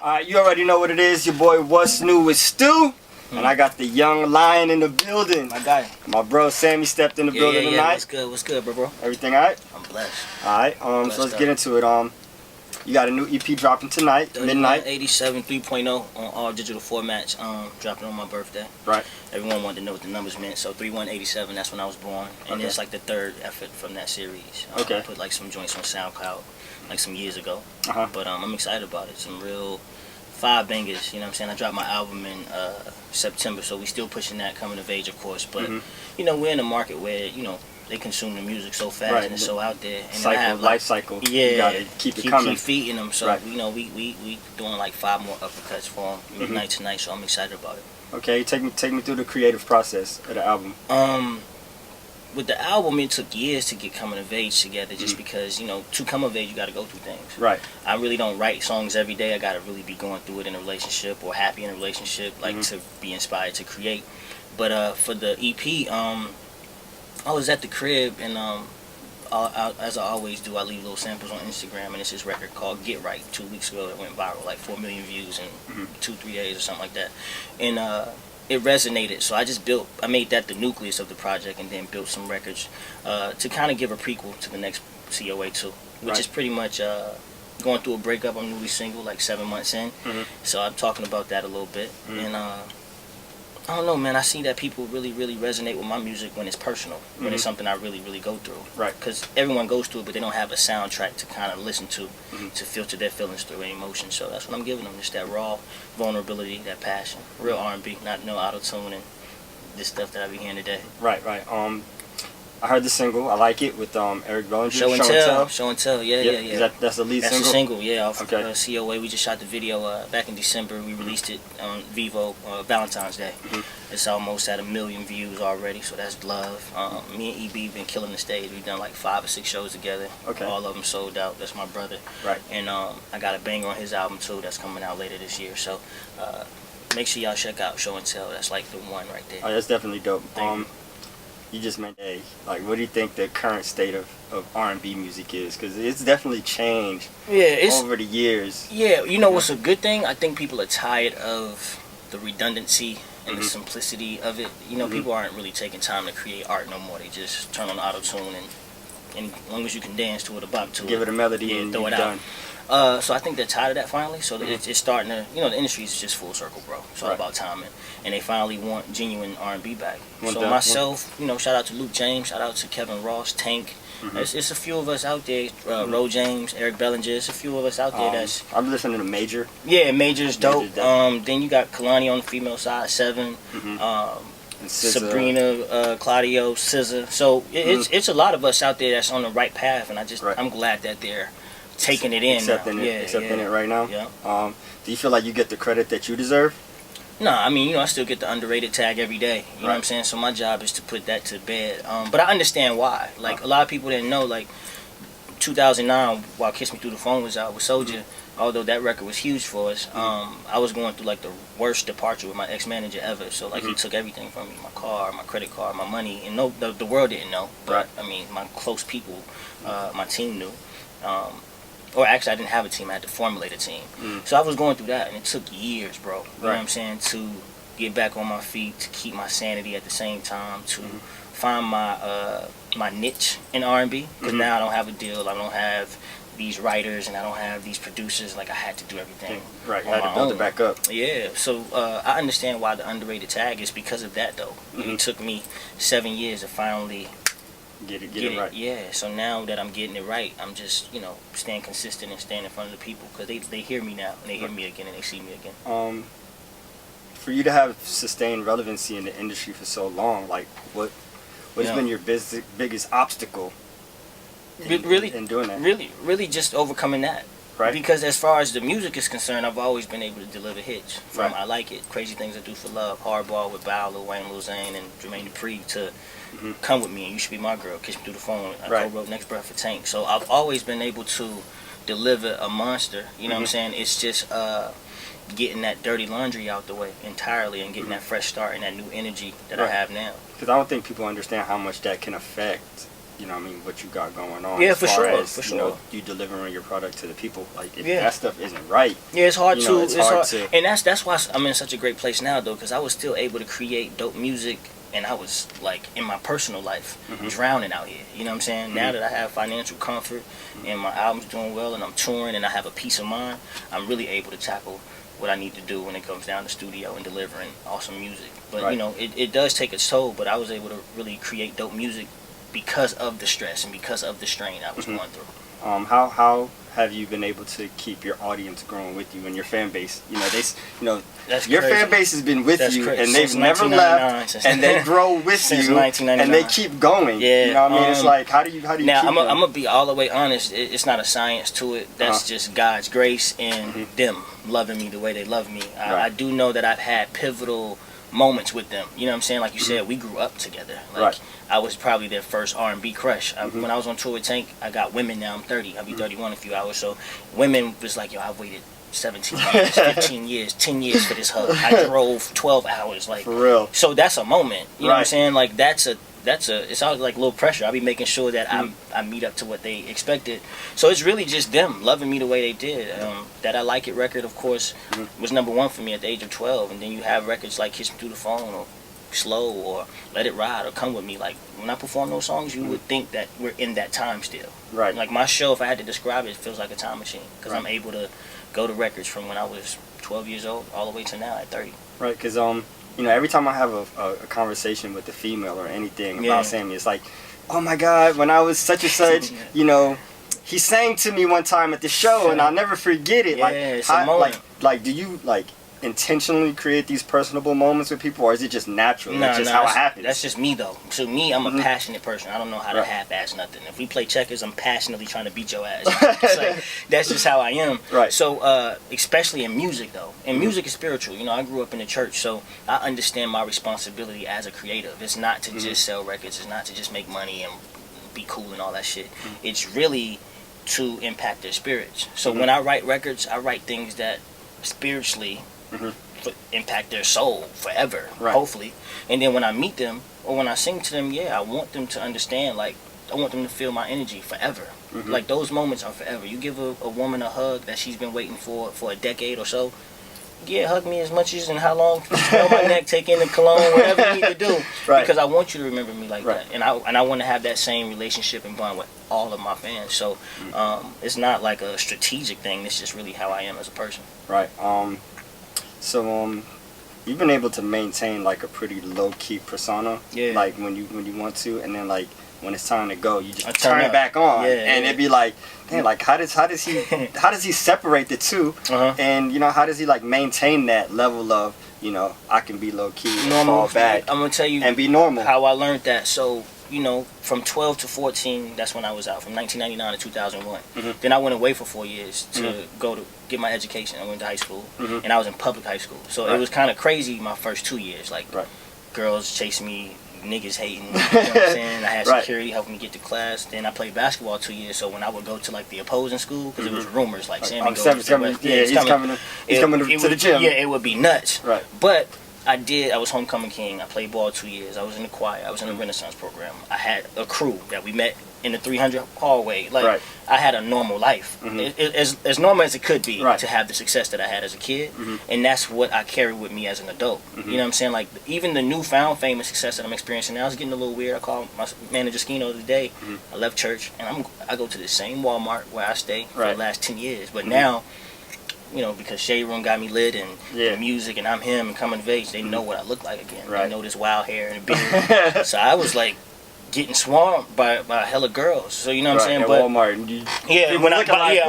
Alright, you already know what it is. Your boy What's New with Stu. And I got the young lion in the building. My guy. My bro Sammie stepped in the building tonight. What's good? What's good, bro? Everything alright? I'm blessed. Alright, so let's get into it. You got a new EP dropping tonight, midnight. 87 3.0 on all digital formats, dropping on my birthday. Right. Everyone wanted to know what the numbers meant, so 3187, that's when I was born. And it's like the third effort from that series. Okay. I put like some joints on SoundCloud like some years ago. But I'm excited about it. Some real 5 bangers, you know what I'm saying? I dropped my album in September, so we still pushing that, coming of age, of course. But, you know, we're in a market where, you know, they consume the music so fast and it's so out there. And cycle, life cycle. Yeah. You gotta keep it coming. Keep feeding them. So, you know, we doing like 5 more uppercuts for them midnight tonight, so I'm excited about it. Okay, take me through the creative process of the album. With the album, it took years to get Coming of Age together, just because, you know, to come of age, you got to go through things. Right. I really don't write songs every day. I got to really be going through it in a relationship or happy in a relationship, like to be inspired to create. But for the EP, I was at the crib, and as I always do, I leave little samples on Instagram, and it's this record called Get Right. 2 weeks ago, it went viral, like 4 million views in 2-3 days or something like that. And it resonated, so I made that the nucleus of the project, and then built some records to kind of give a prequel to the next COA 2, which is pretty much going through a breakup. I'm newly single, like 7 months in, so I'm talking about that a little bit. And I don't know, man, I see that people really resonate with my music when it's personal, when it's something I really go through. Right. Because everyone goes through it, but they don't have a soundtrack to kind of listen to filter their feelings through and emotion. So that's what I'm giving them, just that raw vulnerability, that passion, real R&B, not no auto-tune and this stuff that I be hearing today. Right. I heard the single. I like it with Eric Bellinger. Show and Tell. Yeah. That's the lead single? That's the single, yeah. Off okay. COA. We just shot the video back in December. We released it on Vivo Valentine's Day. It's almost at 1 million views already, so that's love. Me and EB been killing the stage. We've done like 5 or 6 shows together. Okay. All of them sold out. That's my brother. Right. And I got a banger on his album too that's coming out later this year. So make sure y'all check out Show and Tell. That's like the one right there. Oh, that's definitely dope. You just meant, hey, like, what do you think the current state of R&B music is? Because it's definitely changed over the years. Yeah, you know what's a good thing? I think people are tired of the redundancy and the simplicity of it. You know, people aren't really taking time to create art no more. They just turn on the auto-tune, and as long as you can dance to it, bop to it. Give it a melody and throw it done. So I think they're tired of that finally. So it's starting to, you know, the industry is just full circle, bro. It's all about timing, and they finally want genuine R&B back. Myself, you know, shout out to Luke James, shout out to Kevin Ross, Tank. It's a few of us out there. Ro James, Eric Bellinger. It's a few of us out there. I'm listening to Major. Yeah, Major's dope. Then you got Kalani on the female side, 7. Sabrina, Claudio, SZA. So it's a lot of us out there that's on the right path, and I'm glad that they're taking it in, accepting it right now. Yeah. Do you feel like you get the credit that you deserve? No, I mean, you know, I still get the underrated tag every day. You know what I'm saying? So my job is to put that to bed. But I understand why. Like a lot of people didn't know. Like 2009, while Kiss Me Through the Phone was out with Soulja, although that record was huge for us, I was going through like the worst departure with my ex-manager ever. So like he took everything from me, my car, my credit card, my money, and the world didn't know. But I mean, my close people, my team knew. Or actually, I didn't have a team. I had to formulate a team. So I was going through that, and it took years, bro. You know what I'm saying? To get back on my feet, to keep my sanity at the same time, to find my niche in R&B. Because now I don't have a deal. I don't have these writers, and I don't have these producers. Like, I had to do everything Right, you had to build it back up. Yeah, so I understand why the underrated tag is because of that, though. It took me 7 years to finally get it right. Yeah, so now that I'm getting it right, I'm just, you know, staying consistent and staying in front of the people, because they hear me now, and they hear me again, and they see me again. For you to have sustained relevancy in the industry for so long, like, what's been your biggest obstacle in doing that? Really just overcoming that. Right. Because as far as the music is concerned, I've always been able to deliver hits. From I Like It, Crazy Things I Do for Love, Hardball with Bow, Lil Wayne, Lil Zane, and Jermaine Dupri, to Come With Me and You Should Be My Girl, Kiss Me Through the Phone. I co-wrote Next Breath for Tank. So I've always been able to deliver a monster. You know what I'm saying? It's just getting that dirty laundry out the way entirely, and getting that fresh start and that new energy that I have now. Because I don't think people understand how much that can affect you know what I mean, what you got going on. Yeah, as for far sure, as, for you sure. know, you delivering your product to the people. Like, if that stuff isn't right, yeah, it's hard to. It's hard to. And that's why I'm in such a great place now, though, because I was still able to create dope music, and I was like in my personal life drowning out here. You know what I'm saying? Now that I have financial comfort and my album's doing well, and I'm touring, and I have a peace of mind, I'm really able to tackle what I need to do when it comes down to studio and delivering awesome music. But you know, it does take its toll. But I was able to really create dope music because of the stress and because of the strain I was going through. How have you been able to keep your audience growing with you and your fan base? You know, That's your crazy. fan base has been with you, crazy. and they've Since never left, and they grow with Since you, 1999. and they keep going. Yeah, you know what I mean? It's like, how do you now keep I'm them? gonna be all the way honest. It's not a science to it. That's just God's grace and them loving me the way they love me. I do know that I've had pivotal moments with them. You know what I'm saying? Like you said, we grew up together. Like I was probably their first R&B crush. When I was on tour with Tank, I got women. Now I'm 30. I'll be 31 in a few hours. So women was like, yo, I waited 17 years, 15 years, 10 years for this hug. I drove 12 hours. Like, for real. So that's a moment. You know what I'm saying? Like that's a it's always like low pressure. I'll be making sure that I meet up to what they expected. So it's really just them loving me the way they did. That I Like It record, of course, was #1 for me at the age of 12. And then you have records like Kiss Me Through the Phone or Slow or Let It Ride or Come With Me. Like when I perform those songs, you would think that we're in that time still. Right. Like my show, if I had to describe it, it feels like a time machine because I'm able to go to records from when I was 12 years old all the way to now at 30. Right, because you know, every time I have a conversation with a female or anything about Sammie, it's like, oh my God, when I was such and such, you know, he sang to me one time at the show, and I'll never forget it. Yeah, like, it's a moment. Like, do you like intentionally create these personable moments with people, or is it just natural? That's just how it happens. That's just me, though. So me, I'm a passionate person. I don't know how to half-ass nothing. If we play checkers, I'm passionately trying to beat your ass. It's like, that's just how I am. Right. So especially in music, though. And music is spiritual. You know, I grew up in the church, so I understand my responsibility as a creative. It's not to just sell records. It's not to just make money and be cool and all that shit. It's really to impact their spirits. So when I write records, I write things that spiritually impact their soul forever, hopefully. And then when I meet them or when I sing to them, I want them to understand, like, I want them to feel my energy forever. Like, those moments are forever. You give a woman a hug that she's been waiting for a decade or so, hug me as much as and how long, smell my neck, take in the cologne, whatever you need to do. Because I want you to remember me like that. And I want to have that same relationship and bond with all of my fans. So it's not like a strategic thing. It's just really how I am as a person. Right. So you've been able to maintain like a pretty low-key persona. Like when you want to, and then like when it's time to go, you just turn it back on, and it'd be like, damn, like how does he separate the two, and you know, how does he like maintain that level of, you know, I can be low key, fall back. I'm gonna tell you and be normal. How I learned that. So you know, from 12 to 14, that's when I was out. From 1999 to 2001. Then I went away for 4 years to go to get my education. I went to high school, and I was in public high school. So it was kind of crazy my first 2 years. Like girls chasing me, niggas hating, you know what I'm saying? I had security helping me get to class. Then I played basketball 2 years, so when I would go to like the opposing school, because it was rumors like Sammie goes he's coming to the gym. Yeah, it would be nuts. But I was homecoming king. I played ball 2 years. I was in the choir. I was in the Renaissance program. I had a crew that we met in the 300 hallway. Like I had a normal life, as normal as it could be, to have the success that I had as a kid, and that's what I carry with me as an adult. You know what I'm saying? Like even the newfound fame and success that I'm experiencing now is getting a little weird. I called my manager Skino today. I left church and I go to the same Walmart where I stay for the last 10 years, but now, you know, because Shade Room got me lit and the music and I'm him and coming of age, they know what I look like again. They know this wild hair and beard. So I was like getting swarmed by a hella girls. So you know what I'm saying? But Walmart, when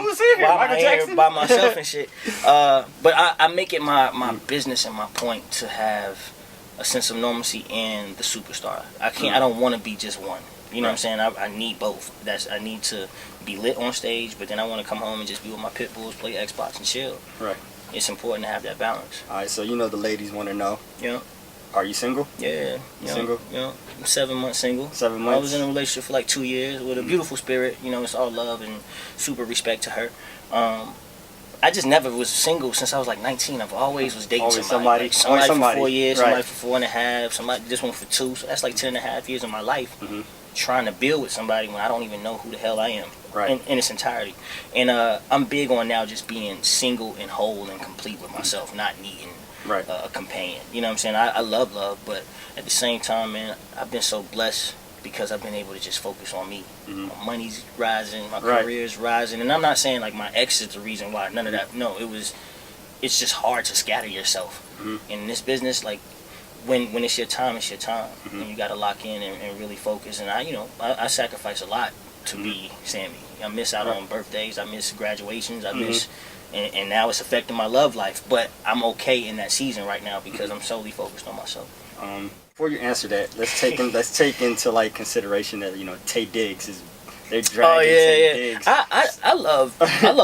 who's here? By myself and shit. But I make it my business and my point to have a sense of normalcy and the superstar. I don't want to be just one. You know what I'm saying? I need both. I need to be lit on stage, but then I want to come home and just be with my pit bulls, play Xbox, and chill. It's important to have that balance. All right, so you know the ladies want to know. Are you single? Yeah. Single? I'm 7 months single. 7 months? I was in a relationship for like 2 years with a beautiful spirit. You know, it's all love and super respect to her. I just never was single since I was like 19. I've always was dating somebody. Like somebody for 4 years, somebody for 4.5, somebody this one for 2. So that's like 10.5 years of my life. trying to build with somebody when I don't even know who the hell I am right. in its entirety. And I'm big on now just being single and whole and complete with myself, not needing right. A companion. You know what I'm saying? I love love, but at the same time, man, I've been so blessed because I've been able to just focus on me. My money's rising, my career's rising, and I'm not saying like my ex is the reason why. None of that. No, it's just hard to scatter yourself in this business. Like when it's your time, it's your time, and you got to lock in and really focus. And I sacrifice a lot to be Sammie. I miss out on birthdays, I miss graduations, I miss, and now it's affecting my love life. But I'm okay in that season right now because I'm solely focused on myself. Before you answer that, let's take into like consideration that Tay Diggs is. They dragging Tay Diggs. I love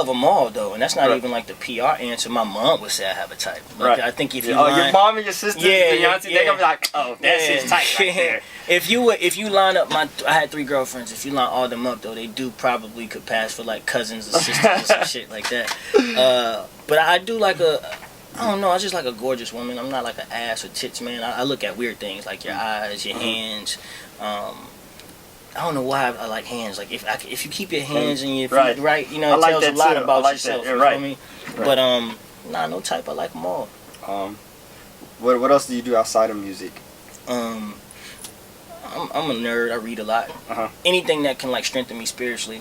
them all though, and that's not even like the PR answer. My mom would say I have a type. Like, I think if you your mom and your sister, Beyonce, they gonna be like, oh, that's his type right there. If you line up I had 3 girlfriends. If you line all them up though, they do probably could pass for like cousins or sisters or some shit like that. But I do like I don't know, I just like a gorgeous woman. I'm not like an ass or tits man. I look at weird things like your eyes, your hands. I don't know why I like hands. Like if you keep your hands and your feet right, it tells a lot about yourself. You feel me? But no type. I like them all. What else do you do outside of music? I'm a nerd. I read a lot. Anything that can like strengthen me spiritually,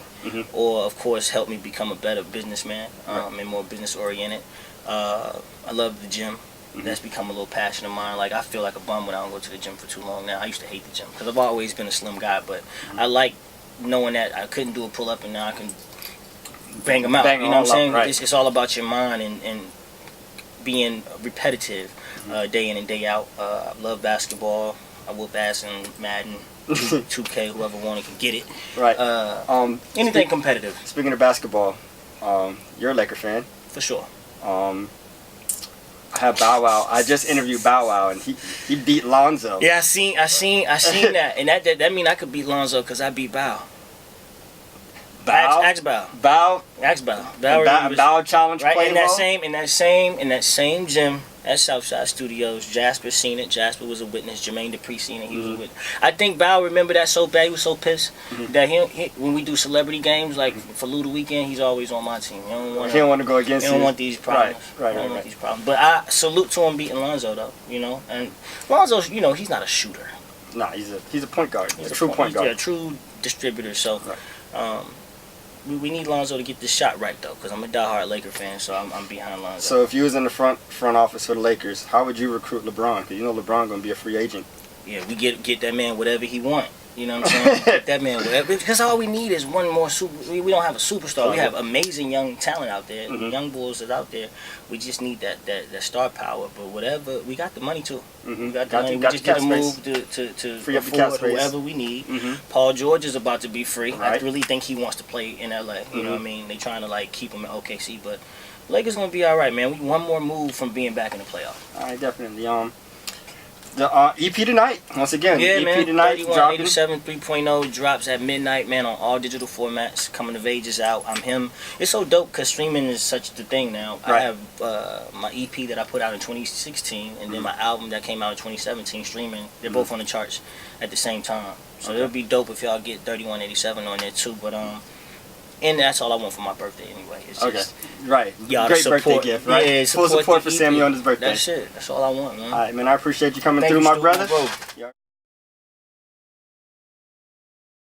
or of course help me become a better businessman and more business oriented. I love the gym. That's become a little passion of mine. Like I feel like a bum when I don't go to the gym for too long now. I used to hate the gym because I've always been a slim guy, but I like knowing that I couldn't do a pull up and now I can bang them out. You know what I'm saying? Right. It's all about your mind and being repetitive day in and day out. I love basketball. I whoop ass in Madden, 2K. Whoever wanted can get it. Right. Anything competitive. Speaking of basketball, you're a Laker fan. For sure. I have Bow Wow. I just interviewed Bow Wow, and he beat Lonzo. Yeah, I seen that, and that mean I could beat Lonzo because I beat Bow. Ask Bow. Bow. Ask Bow. Bow challenge right play in that same gym at Southside Studios. Jasper seen it. Jasper was a witness. Jermaine Dupri seen it. He was a witness. I think Bow remember that so bad. He was so pissed that he when we do celebrity games like for Luda Weekend, he's always on my team. He don't want to go against you. He don't want these problems. Right. These problems. But I salute to him beating Lonzo though. And Lonzo, he's not a shooter. Nah, he's a point guard. He's a true point guard. Yeah, a true distributor. So. We need Lonzo to get this shot right though, because I'm a diehard Laker fan, so I'm behind Lonzo. So if you was in the front office for the Lakers, how would you recruit LeBron? Because LeBron gonna be a free agent. Yeah, we get that man whatever he want. You know what I'm saying? Get that man whatever. Because all we need is one more super. We don't have a superstar. We have amazing young talent out there, young bulls that's out there. We just need that star power. But whatever, we got the money too. We got the money. We just get a move to free up the cap space. Whoever we need. Paul George is about to be free. Right. I really think he wants to play in LA. You know what I mean? They trying to like keep him at OKC, but Lakers gonna be all right, man. We one more move from being back in the playoff. All right, definitely. The EP tonight, once again. Yeah, EP man. tonight, 3187 3.0 drops at midnight, man, on all digital formats. Coming of Age is out. I'm him. It's so dope because streaming is such the thing now. Right. I have my EP that I put out in 2016 and then my album that came out in 2017 streaming. They're both on the charts at the same time. So it'll be dope if y'all get 3187 on there too. But and that's all I want for my birthday anyway. It's just y'all great support, birthday gift, right? Yeah, full support for Sammie on his birthday. That's it. That's all I want, man. All right, man. I appreciate you coming through, my brother.